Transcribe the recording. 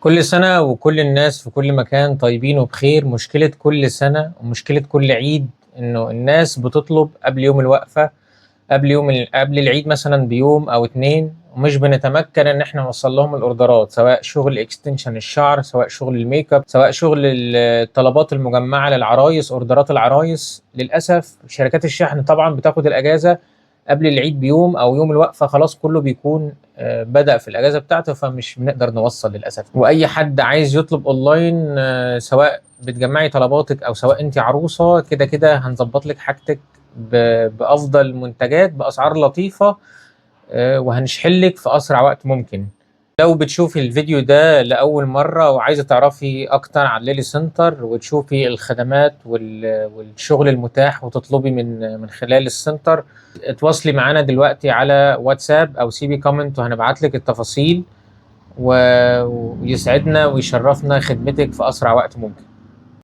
كل سنة وكل الناس في كل مكان طيبين وبخير. مشكلة كل سنة ومشكلة كل عيد إنه الناس بتطلب قبل يوم الوقفة، قبل العيد مثلا بيوم أو اتنين، ومش بنتمكن إن احنا نوصل لهم الأوردرات، سواء شغل اكستنشن الشعر، سواء شغل الميك اب، سواء شغل الطلبات المجمعة للعرايس، أوردرات العرايس. للأسف شركات الشحن طبعا بتاخد الأجازة قبل العيد بيوم او يوم الوقفه، خلاص كله بيكون بدأ في الاجازه بتاعته، فمش بنقدر نوصل للاسف. واي حد عايز يطلب اونلاين، سواء بتجمعي طلباتك او سواء انت عروسه، كده كده هنظبط لك حاجتك بافضل منتجات باسعار لطيفه، وهنشحلك في اسرع وقت ممكن. لو بتشوفي الفيديو ده لأول مرة وعايزة تعرفي أكتر عن ليلي سنتر وتشوفي الخدمات والشغل المتاح وتطلبي من خلال السنتر، اتواصلي معانا دلوقتي على واتساب أو سيبي كومنت وهنبعت لك التفاصيل، ويسعدنا ويشرفنا خدمتك في أسرع وقت ممكن.